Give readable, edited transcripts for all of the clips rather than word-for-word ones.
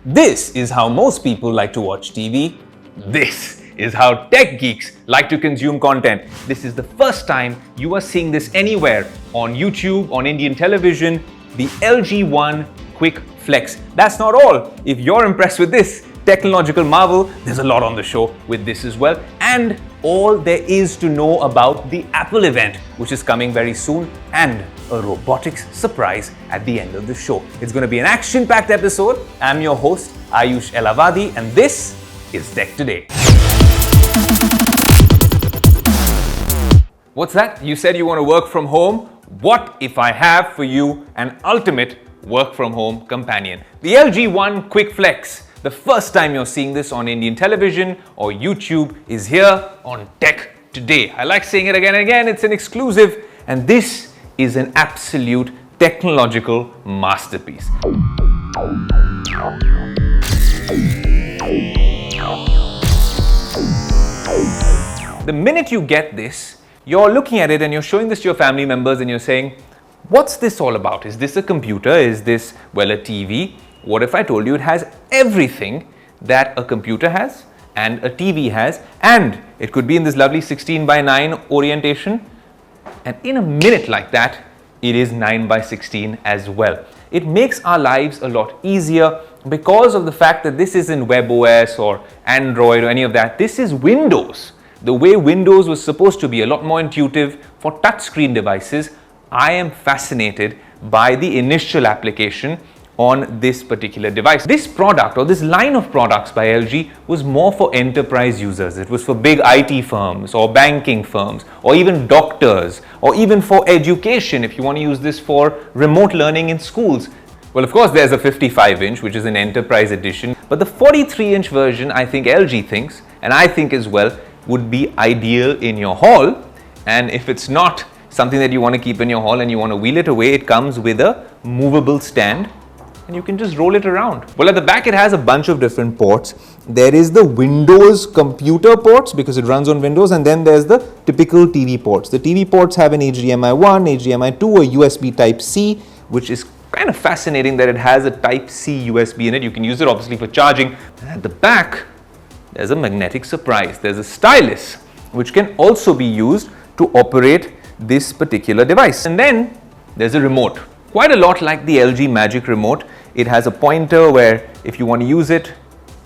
This is how most people like to watch TV. This is how tech geeks like to consume content. This is the first time you are seeing this anywhere on YouTube, on Indian television, the LG One Quick Flex. That's not all. If you're impressed with this technological marvel, there's a lot on the show with this as well. And all there is to know about the Apple event, which is coming very soon, and a robotics surprise at the end of the show. It's going to be an action-packed episode. I'm your host, Ayush Elavadi, and this is Tech Today. What's that? You said you want to work from home? What if I have for you an ultimate work from home companion? The LG One Quick Flex. The first time you're seeing this on Indian television or YouTube is here on Tech Today. I like saying it again and again. It's an exclusive, and this is an absolute technological masterpiece. The minute you get this, you're looking at it and you're showing this to your family members and you're saying, what's this all about? Is this a computer? Is this, well, a TV? What if I told you it has everything that a computer has and a TV has, and it could be in this lovely 16:9 orientation, and in a minute like that, it is 9:16 as well. It makes our lives a lot easier because of the fact that this isn't WebOS or Android or any of that. This is Windows. The way Windows was supposed to be, a lot more intuitive for touchscreen devices. I am fascinated by the initial application on this particular device. This product, or this line of products by LG, was more for enterprise users. It was for big IT firms or banking firms or even doctors or even for education if you want to use this for remote learning in schools. Well, of course, there's a 55-inch, which is an enterprise edition, but the 43-inch version, I think LG thinks, and I think as well, would be ideal in your hall. And if it's not something that you want to keep in your hall and you want to wheel it away, it comes with a movable stand, and you can just roll it around. Well, at the back it has a bunch of different ports. There is the Windows computer ports because it runs on Windows, and then there's the typical TV ports. The TV ports have an HDMI 1, HDMI 2, a USB Type-C, which is kind of fascinating that it has a Type-C USB in it. You can use it obviously for charging. And at the back, there's a magnetic surprise. There's a stylus, which can also be used to operate this particular device. And then there's a remote. Quite a lot like the LG Magic Remote. It has a pointer where if you want to use it,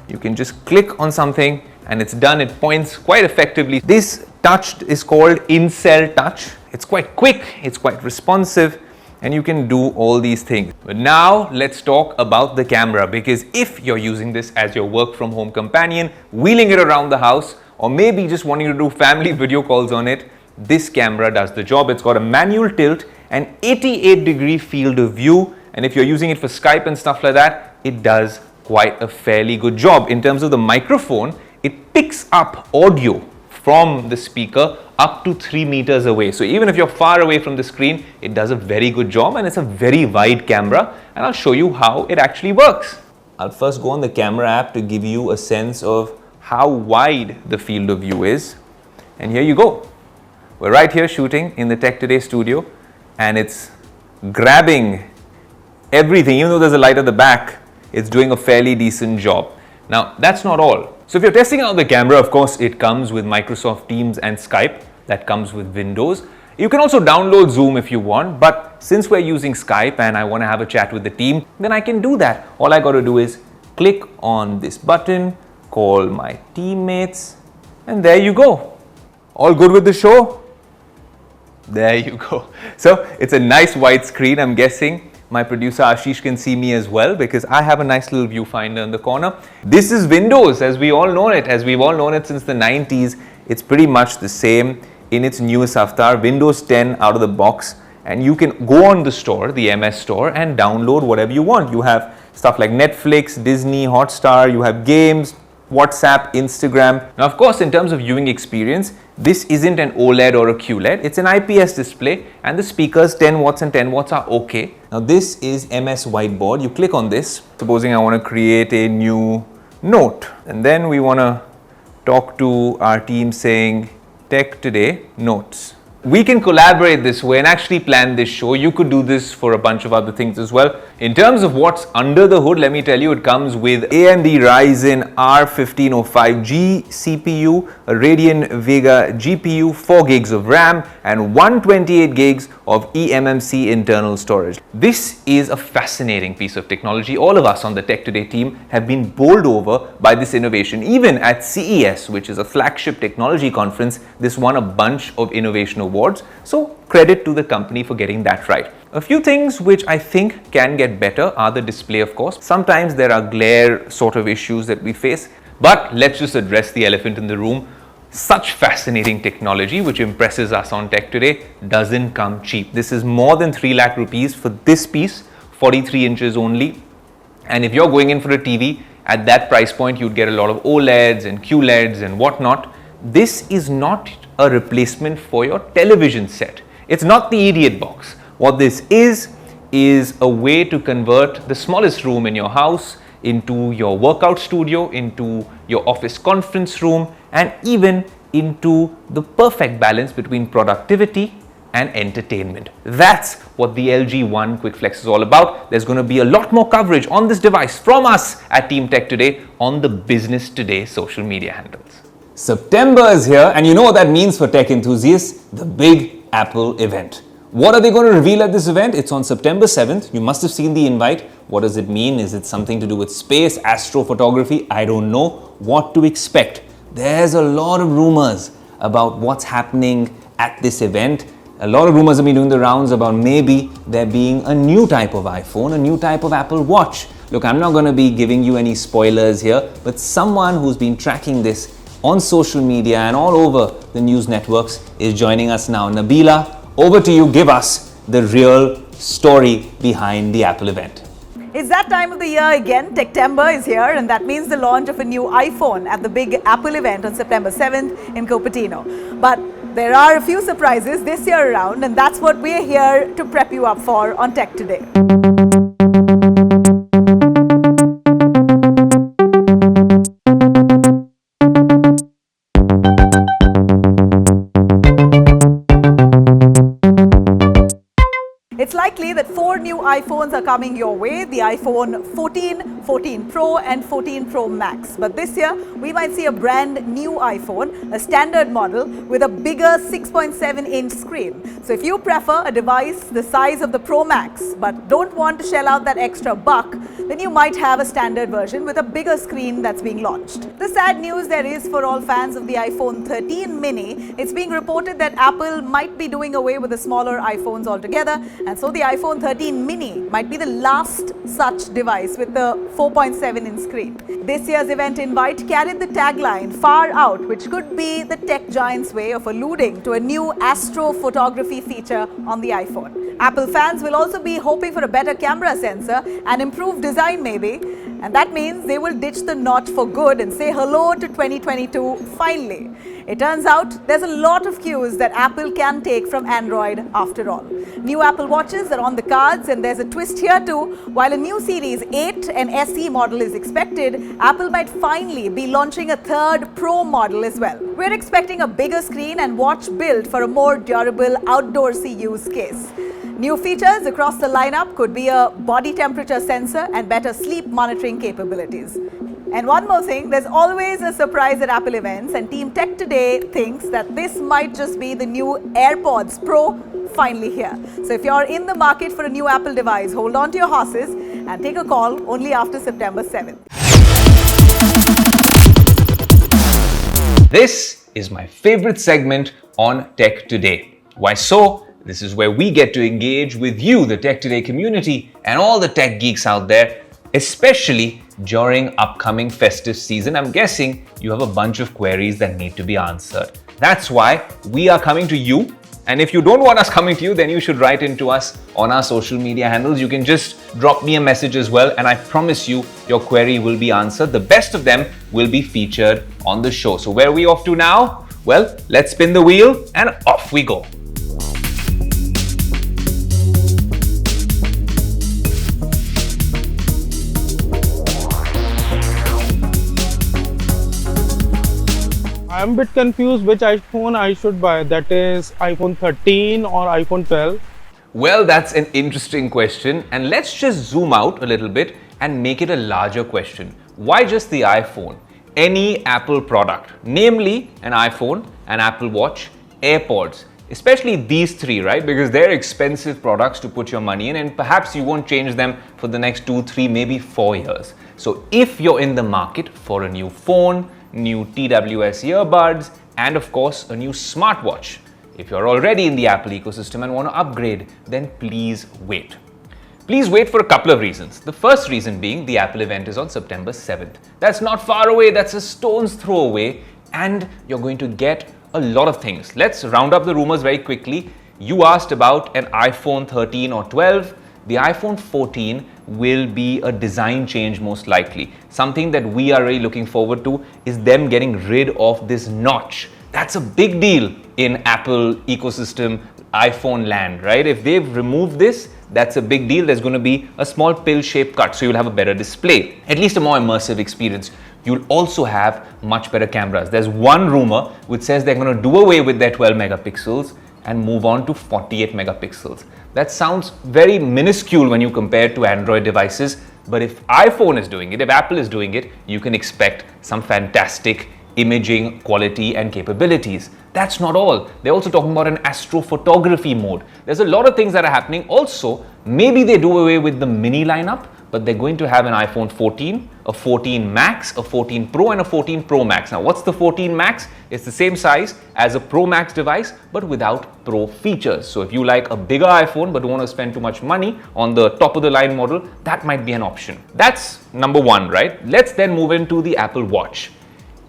you can just click on something and it's done. It points quite effectively. This touch is called in-cell touch. It's quite quick, it's quite responsive, and you can do all these things. But now let's talk about the camera, because if you're using this as your work from home companion, wheeling it around the house, or maybe just wanting to do family video calls on it, this camera does the job. It's got a manual tilt, an 88-degree field of view, and if you're using it for Skype and stuff like that, it does quite a fairly good job. In terms of the microphone, it picks up audio from the speaker up to 3 meters away. So even if you're far away from the screen, it does a very good job, and it's a very wide camera, and I'll show you how it actually works. I'll first go on the camera app to give you a sense of how wide the field of view is, and here you go. We're right here shooting in the Tech Today studio, and it's grabbing everything. Even though there's a light at the back, it's doing a fairly decent job. Now, that's not all. So if you're testing out the camera, of course, it comes with Microsoft Teams and Skype. That comes with Windows. You can also download Zoom if you want, but since we're using Skype and I want to have a chat with the team, then I can do that. All I got to do is click on this button, call my teammates, and there you go. All good with the show? There you go. So it's a nice wide screen. I'm guessing my producer Ashish can see me as well because I have a nice little viewfinder in the corner. This is Windows as we all know it, as we've all known it since the 90s. It's pretty much the same in its newest avatar, Windows 10 out of the box, and you can go on the store, the MS store, and download whatever you want. You have stuff like Netflix, Disney, Hotstar, you have games, WhatsApp, Instagram. Now, of course, in terms of viewing experience, this isn't an OLED or a QLED. It's an IPS display, and the speakers 10 watts and 10 watts are okay. Now, this is MS Whiteboard. You click on this. Supposing I want to create a new note, and then we want to talk to our team saying Tech Today Notes. We can collaborate this way and actually plan this show. You could do this for a bunch of other things as well. In terms of what's under the hood, let me tell you, it comes with AMD Ryzen R1505G CPU, a Radeon Vega GPU, 4 gigs of RAM, and 128 gigs of eMMC internal storage. This is a fascinating piece of technology. All of us on the Tech Today team have been bowled over by this innovation. Even at CES, which is a flagship technology conference, this won a bunch of innovation awards. So credit to the company for getting that right. A few things which I think can get better are the display, of course. Sometimes there are glare sort of issues that we face, but let's just address the elephant in the room. Such fascinating technology which impresses us on Tech Today doesn't come cheap. This is more than 3 lakh rupees for this piece, 43 inches only. And if you're going in for a TV at that price point, you'd get a lot of OLEDs and QLEDs and whatnot. This is not a replacement for your television set. It's not the idiot box. What this is a way to convert the smallest room in your house into your workout studio, into your office conference room, and even into the perfect balance between productivity and entertainment. That's what the LG One Quick Flex is all about. There's going to be a lot more coverage on this device from us at Team Tech Today on the Business Today social media handles. September is here, and you know what that means for tech enthusiasts? The big Apple event. What are they going to reveal at this event? It's on September 7th. You must have seen the invite. What does it mean? Is it something to do with space, astrophotography? I don't know what to expect. There's a lot of rumors about what's happening at this event. A lot of rumors have been doing the rounds about maybe there being a new type of iPhone, a new type of Apple Watch. Look, I'm not going to be giving you any spoilers here, but someone who's been tracking this on social media and all over the news networks is joining us now. Nabila, over to you. Give us the real story behind the Apple event. It's that time of the year again. Techtember is here, and that means the launch of a new iPhone at the big Apple event on September 7th in Cupertino. But there are a few surprises this year around, and that's what we're here to prep you up for on Tech Today. It's likely that 4 new iPhones are coming your way, the iPhone 14, 14 Pro and 14 Pro Max. But this year, we might see a brand new iPhone, a standard model with a bigger 6.7-inch screen. So if you prefer a device the size of the Pro Max, but don't want to shell out that extra buck, then you might have a standard version with a bigger screen that's being launched. The sad news there is for all fans of the iPhone 13 mini, it's being reported that Apple might be doing away with the smaller iPhones altogether, and so the iPhone 13 mini might be the last such device with the 4.7-inch screen. This year's event invite carried the tagline "Far Out," which could be the tech giant's way of alluding to a new astrophotography feature on the iPhone. Apple fans will also be hoping for a better camera sensor and improved design maybe, and that means they will ditch the notch for good and say hello to 2022 finally. It turns out there's a lot of cues that Apple can take from Android after all. New Apple Watches are on the cards, and there's a twist here too. While a new Series 8 and SE model is expected, Apple might finally be launching a third Pro model as well. We're expecting a bigger screen and watch built for a more durable outdoorsy use case. New features across the lineup could be a body temperature sensor and better sleep monitoring capabilities. And one more thing, there's always a surprise at Apple events, and Team Tech Today thinks that this might just be the new AirPods Pro finally here. So if you're in the market for a new Apple device, hold on to your horses and take a call only after September 7th. This is my favorite segment on Tech Today. Why so? This is where we get to engage with you, the Tech Today community, and all the tech geeks out there, especially during upcoming festive season. I'm guessing you have a bunch of queries that need to be answered. That's why we are coming to you. And if you don't want us coming to you, then you should write into us on our social media handles. You can just drop me a message as well, and I promise you, your query will be answered. The best of them will be featured on the show. So where are we off to now? Well, let's spin the wheel and off we go. I'm a bit confused which iPhone I should buy. That is iPhone 13 or iPhone 12. Well, that's an interesting question, and let's just zoom out a little bit and make it a larger question. Why just the iPhone? Any Apple product, namely an iPhone, an Apple Watch, AirPods, especially these three, right? Because they're expensive products to put your money in, and perhaps you won't change them for the next 2, 3, maybe 4 years. So if you're in the market for a new phone, new TWS earbuds, and of course a new smartwatch, if you're already in the Apple ecosystem and want to upgrade, then please wait. Please wait for a couple of reasons. The first reason being the Apple event is on September 7th. That's not far away, that's a stone's throw away, and you're going to get a lot of things. Let's round up the rumors very quickly. You asked about an iPhone 13 or 12. The iPhone 14 will be a design change most likely. Something that we are really looking forward to is them getting rid of this notch. That's a big deal in Apple ecosystem, iPhone land, right? If they've removed this, that's a big deal. There's going to be a small pill-shaped cut, so you'll have a better display, at least a more immersive experience. You'll also have much better cameras. There's one rumor which says they're going to do away with their 12 megapixels and move on to 48 megapixels. That sounds very minuscule when you compare it to Android devices, but if iPhone is doing it, if Apple is doing it, you can expect some fantastic imaging quality and capabilities. That's not all. They're also talking about an astrophotography mode. There's a lot of things that are happening. Also, maybe they do away with the mini lineup, but they're going to have an iPhone 14, a 14 Max, a 14 Pro, and a 14 Pro Max. Now, what's the 14 Max? It's the same size as a Pro Max device, but without Pro features. So if you like a bigger iPhone but don't want to spend too much money on the top of the line model, that might be an option. That's number one, right? Let's then move into the Apple Watch.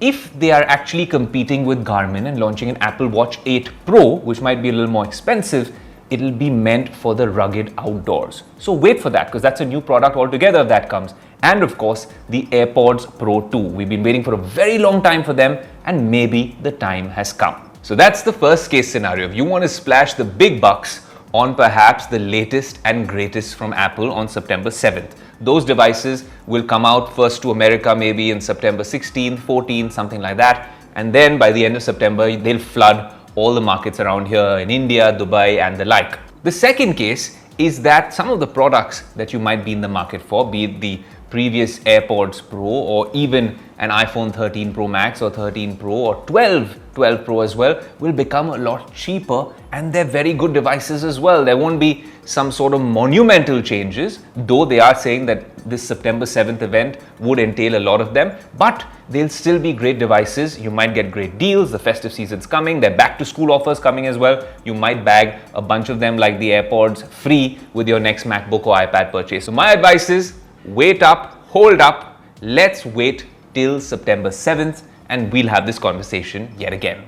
If they are actually competing with Garmin and launching an Apple Watch 8 Pro, which might be a little more expensive, it'll be meant for the rugged outdoors. So wait for that, because that's a new product altogether if that comes. And of course, the AirPods Pro 2. We've been waiting for a very long time for them, and maybe the time has come. So that's the first case scenario. If you want to splash the big bucks on perhaps the latest and greatest from Apple on September 7th. Those devices will come out first to America maybe in September 16th, 14th, something like that. And then by the end of September, they'll flood all the markets around here in India, Dubai, and the like. The second case is that some of the products that you might be in the market for, be it the previous AirPods Pro or even an iPhone 13 Pro Max or 13 Pro or 12 Pro as well, will become a lot cheaper, and they're very good devices as well. There won't be some sort of monumental changes, though they are saying that this September 7th event would entail a lot of them, but they'll still be great devices. You might get great deals. The festive season's coming. There are back to school offers coming as well. You might bag a bunch of them like the AirPods free with your next MacBook or iPad purchase. So my advice is wait up, hold up. Let's wait till September 7th and we'll have this conversation yet again.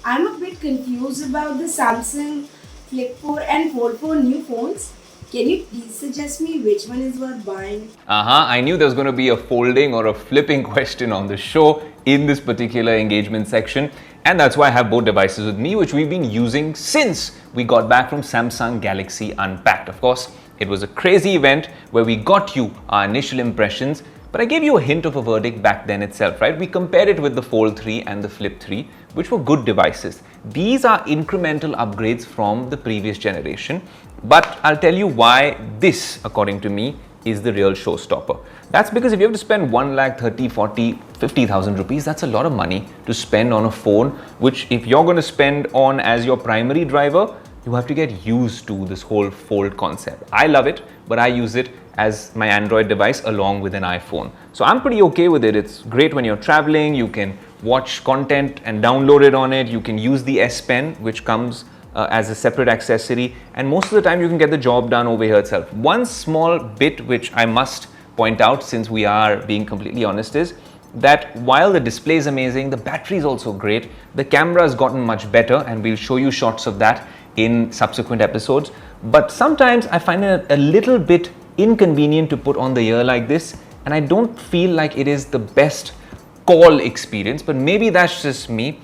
I'm a bit confused about the Samsung Flip 4 and Fold 4 new phones. Can you please suggest me which one is worth buying? I knew there was going to be a folding or a flipping question on the show in this particular engagement section, and that's why I have both devices with me, which we've been using since we got back from Samsung Galaxy Unpacked. Of course, it was a crazy event where we got you our initial impressions, but I gave you a hint of a verdict back then itself, right? We compared it with the Fold 3 and the Flip 3, which were good devices. These are incremental upgrades from the previous generation, but I'll tell you why this, according to me, is the real showstopper. That's because if you have to spend 1 lakh, 30, 40, 50,000 rupees, that's a lot of money to spend on a phone, which if you're going to spend on as your primary driver, you have to get used to this whole fold concept. I love it, but I use it as my Android device along with an iPhone. So I'm pretty okay with it. It's great when you're traveling. You can watch content and download it on it. You can use the S Pen, which comes as a separate accessory, and most of the time you can get the job done over here itself. One small bit which I must point out, since we are being completely honest, is that while the display is amazing, the battery is also great. The camera has gotten much better, and we'll show you shots of that in subsequent episodes. But sometimes I find it a little bit inconvenient to put on the ear like this, and I don't feel like it is the best call experience, but maybe that's just me.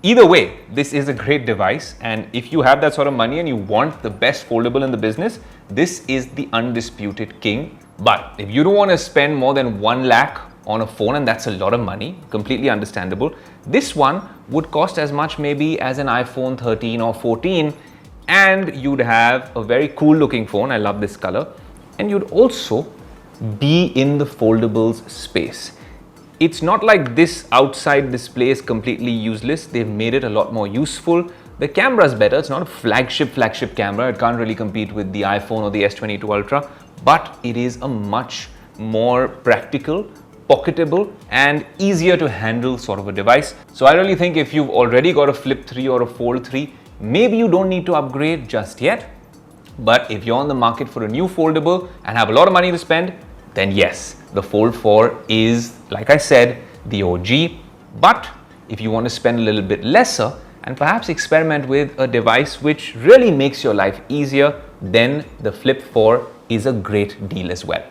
Either way, this is a great device, and if you have that sort of money and you want the best foldable in the business, this is the undisputed king. But if you don't want to spend more than 1 lakh on a phone, and that's a lot of money, completely understandable, this one would cost as much maybe as an iPhone 13 or 14, and you'd have a very cool looking phone. I love this color. And you'd also be in the foldables space. It's not like this outside display is completely useless. They've made it a lot more useful. The camera's better. It's not a flagship camera. It can't really compete with the iPhone or the S22 Ultra, but it is a much more practical, pocketable, and easier to handle sort of a device. So I really think if you've already got a Flip 3 or a Fold 3, maybe you don't need to upgrade just yet. But if you're on the market for a new foldable and have a lot of money to spend, then yes, the Fold 4 is, like I said, the OG. But if you want to spend a little bit lesser and perhaps experiment with a device which really makes your life easier, then the Flip 4 is a great deal as well.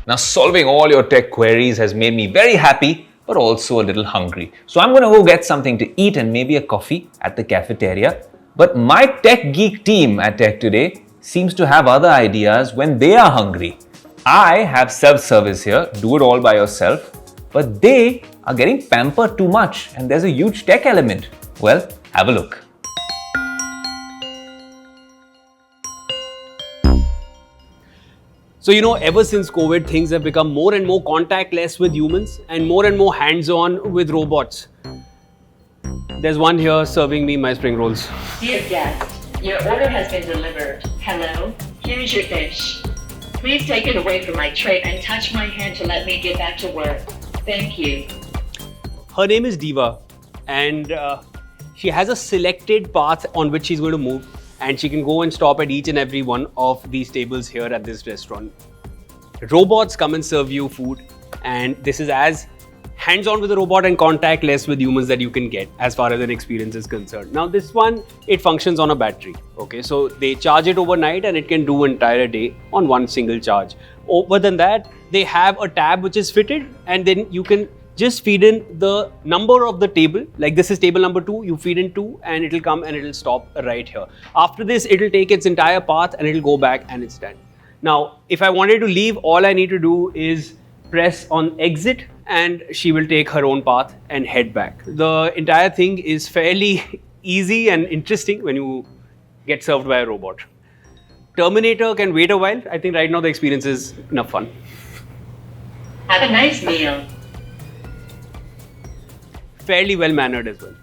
Now, solving all your tech queries has made me very happy, but also a little hungry. So I'm going to go get something to eat and maybe a coffee at the cafeteria. But my tech geek team at Tech Today seems to have other ideas when they are hungry. I have self-service here, do it all by yourself, but they are getting pampered too much and there's a huge tech element. Well, have a look. So, ever since COVID, things have become more and more contactless with humans and more hands-on with robots. There's one here serving me my spring rolls. Dear guest, your order has been delivered. Hello, here's your dish. Please take it away from my tray and touch my hand to let me get back to work. Thank you. Her name is Diva, and she has a selected path on which she's going to move, and she can go and stop at each and every one of these tables here at this restaurant. Robots come and serve you food, and this is as hands-on with a robot and contactless with humans that you can get as far as an experience is concerned. Now this one, it functions on a battery. Okay, so they charge it overnight and it can do entire day on one single charge. Other than that, they have a tab which is fitted, and then you can just feed in the number of the table. Like this is table number 2, you feed in 2 and it'll come and it'll stop right here. After this, it'll take its entire path and it'll go back and it's done. Now, if I wanted to leave, all I need to do is press on exit and she will take her own path and head back. The entire thing is fairly easy and interesting when you get served by a robot. Terminator can wait a while. I think right now the experience is enough fun. Have a nice meal. Fairly well mannered as well.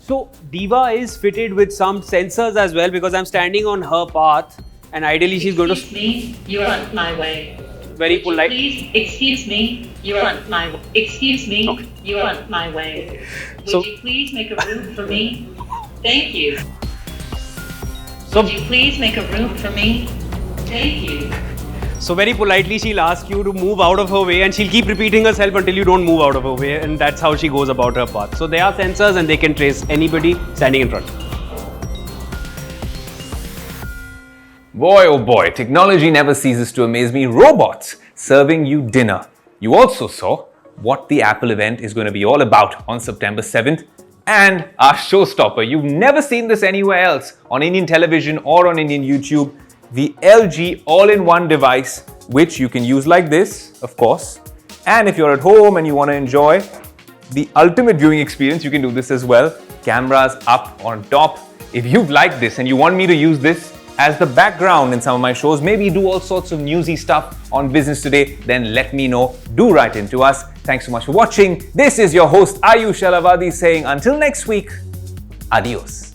So Diva is fitted with some sensors as well because I'm standing on her path and ideally she's going to... Excuse me, you're on my way. Very polite. Please, excuse me, you're on my way. Excuse me, Okay. you're on my way. Would So- you please make a room for me? Thank you. So, Would you please make a room for me? Thank you. so very politely she'll ask you to move out of her way and she'll keep repeating herself until you don't move out of her way, and that's how she goes about her path. So there are sensors and they can trace anybody standing in front. Boy, oh boy, technology never ceases to amaze me. Robots serving you dinner. You also saw what the Apple event is going to be all about on September 7th. And our showstopper, you've never seen this anywhere else on Indian television or on Indian YouTube, the LG all-in-one device, which you can use like this, of course. And if you're at home and you want to enjoy the ultimate viewing experience, you can do this as well. Cameras up on top. If you've liked this and you want me to use this as the background in some of my shows, maybe do all sorts of newsy stuff on Business Today, then let me know. Do write into us. Thanks so much for watching. This is your host Ayush Alavadi saying until next week, adios.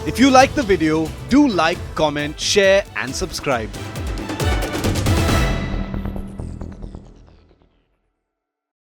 If you like the video, do like, comment, share and subscribe.